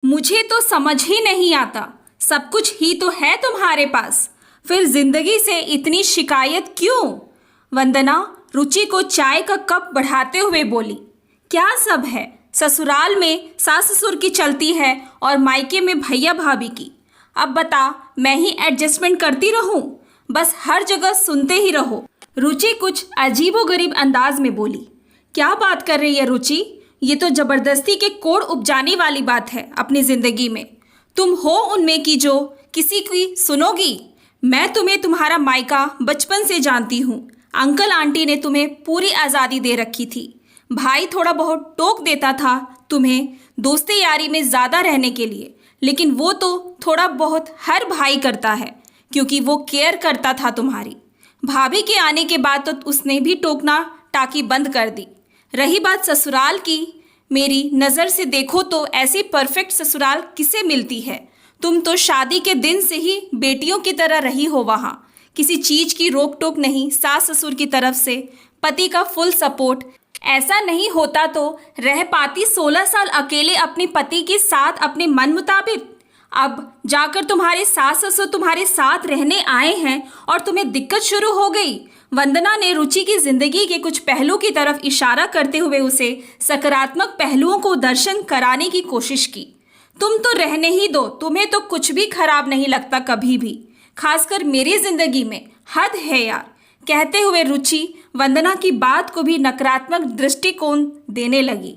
मुझे तो समझ ही नहीं आता, सब कुछ ही तो है तुम्हारे पास, फिर जिंदगी से इतनी शिकायत क्यों? वंदना रुचि को चाय का कप बढ़ाते हुए बोली, क्या सब है? ससुराल में सास ससुर की चलती है और मायके में भैया भाभी की। अब बता, मैं ही एडजस्टमेंट करती रहूं? बस हर जगह सुनते ही रहो। रुचि कुछ अजीबोगरीब अंदाज में बोली। क्या बात कर रही है रुचि? ये तो जबरदस्ती के कोड़ उपजाने वाली बात है अपनी जिंदगी में। तुम हो उनमें की जो किसी की सुनोगी? मैं तुम्हें तुम्हारा मायका बचपन से जानती हूँ। अंकल आंटी ने तुम्हें पूरी आज़ादी दे रखी थी। भाई थोड़ा बहुत टोक देता था तुम्हें दोस्ती यारी में ज़्यादा रहने के लिए, लेकिन वो तो थोड़ा बहुत हर भाई करता है क्योंकि वो केयर करता था तुम्हारी। भाभी के आने के बाद तो उसने भी टोकना टाकी बंद कर दी। रही बात ससुराल की, मेरी नज़र से देखो तो ऐसी परफेक्ट ससुराल किसे मिलती है? तुम तो शादी के दिन से ही बेटियों की तरह रही हो वहाँ। किसी चीज़ की रोक टोक नहीं, सास ससुर की तरफ से पति का फुल सपोर्ट। ऐसा नहीं होता तो रह पाती 16 साल अकेले अपने पति के साथ अपने मन मुताबिक। अब जाकर तुम्हारे सास ससुर तुम्हारे साथ रहने आए हैं और तुम्हें दिक्कत शुरू हो गई। वंदना ने रुचि की जिंदगी के कुछ पहलू की तरफ इशारा करते हुए उसे सकारात्मक पहलुओं को दर्शन कराने की कोशिश की। तुम तो रहने ही दो, तुम्हें तो कुछ भी खराब नहीं लगता कभी भी, खासकर मेरी जिंदगी में। हद है यार। कहते हुए रुचि वंदना की बात को भी नकारात्मक दृष्टिकोण देने लगी।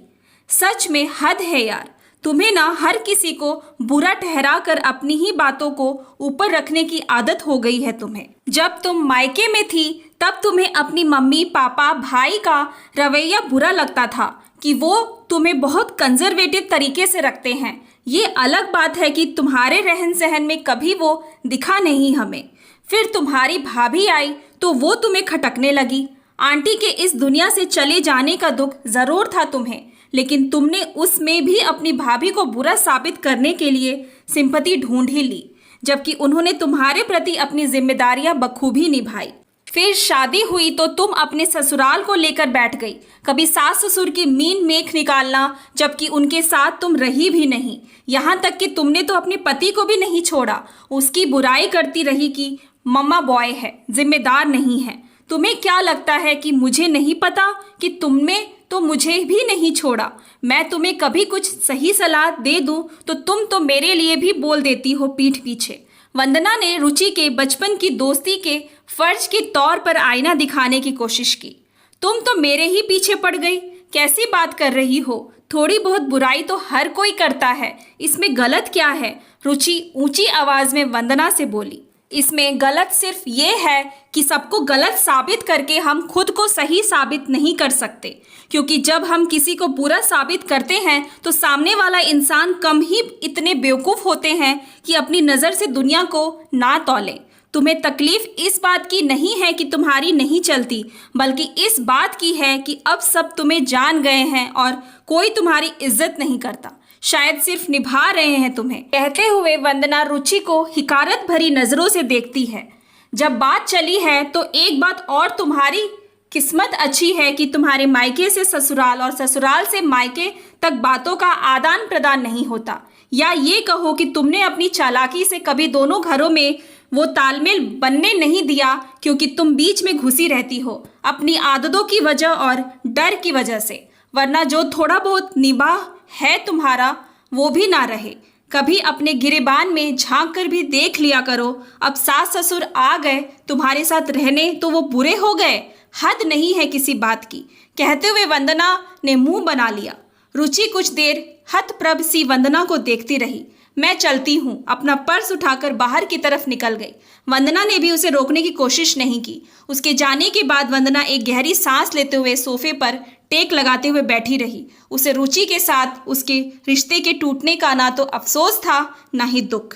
सच में हद है यार। तुम्हें ना हर किसी को बुरा ठहरा कर अपनी ही बातों को ऊपर रखने की आदत हो गई है तुम्हें। जब तुम मायके में थी तब तुम्हें अपनी मम्मी पापा भाई का रवैया बुरा लगता था कि वो तुम्हें बहुत कंजर्वेटिव तरीके से रखते हैं। ये अलग बात है कि तुम्हारे रहन सहन में कभी वो दिखा नहीं हमें। फिर तुम्हारी भाभी आई तो वो तुम्हें खटकने लगी। आंटी के इस दुनिया से चले जाने का दुख ज़रूर था तुम्हें, लेकिन तुमने उसमें भी अपनी भाभी को बुरा साबित करने के लिए सिंपैथी ढूंढ ही ली, जबकि उन्होंने तुम्हारे प्रति अपनी जिम्मेदारियां बखूबी निभाई। फिर शादी हुई तो तुम अपने ससुराल को लेकर बैठ गई। कभी सास ससुर की मीन मेख निकालना, जबकि उनके साथ तुम रही भी नहीं। यहाँ तक कि तुमने तो अपने पति को भी नहीं छोड़ा। उसकी बुराई करती रही कि मम्मा बॉय है, जिम्मेदार नहीं है। तुम्हें क्या लगता है कि मुझे नहीं पता कि तुमने तो मुझे भी नहीं छोड़ा? मैं तुम्हें कभी कुछ सही सलाह दे दूं तो तुम तो मेरे लिए भी बोल देती हो पीठ पीछे। वंदना ने रुचि के बचपन की दोस्ती के फर्ज के तौर पर आईना दिखाने की कोशिश की। तुम तो मेरे ही पीछे पड़ गई। कैसी बात कर रही हो? थोड़ी बहुत बुराई तो हर कोई करता है, इसमें गलत क्या है? रुचि ऊंची आवाज में वंदना से बोली। इसमें गलत सिर्फ ये है कि सबको गलत साबित करके हम खुद को सही साबित नहीं कर सकते, क्योंकि जब हम किसी को बुरा साबित करते हैं तो सामने वाला इंसान कम ही इतने बेवकूफ़ होते हैं कि अपनी नज़र से दुनिया को ना तौले। तुम्हें तकलीफ इस बात की नहीं है कि तुम्हारी नहीं चलती, बल्कि इस बात की है कि अब सब तुम्हें जान गए हैं और कोई तुम्हारी इज्जत नहीं करता, शायद सिर्फ निभा रहे हैं तुम्हें। कहते हुए वंदना रुचि को हिकारत भरी नज़रों से देखती है। जब बात चली है तो एक बात और, तुम्हारी किस्मत अच्छी है कि तुम्हारे मायके से ससुराल और ससुराल से मायके तक बातों का आदान प्रदान नहीं होता। या ये कहो कि तुमने अपनी चालाकी से कभी दोनों घरों में वो तालमेल बनने नहीं दिया, क्योंकि तुम बीच में घुसी रहती हो अपनी आदतों की वजह और डर की वजह से। वरना जो थोड़ा बहुत निभाव है तुम्हारा वो भी ना रहे। कभी अपने गिरेबान में झांक कर भी देख लिया करो। अब सास ससुर आ गए तुम्हारे साथ रहने तो वो बुरे हो गए? हद नहीं है किसी बात की। कहते हुए वंदना ने मुंह बना लिया। रुचि कुछ देर हतप्रभ सी वंदना को देखती रही। मैं चलती हूँ, अपना पर्स उठाकर बाहर की तरफ निकल गई। वंदना ने भी उसे रोकने की कोशिश नहीं की। उसके जाने के बाद वंदना एक गहरी सांस लेते हुए सोफे पर टेक लगाते हुए बैठी रही। उसे रुचि के साथ उसके रिश्ते के टूटने का ना तो अफसोस था ना ही दुख।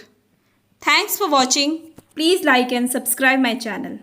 Thanks for watching. Please like and subscribe my channel.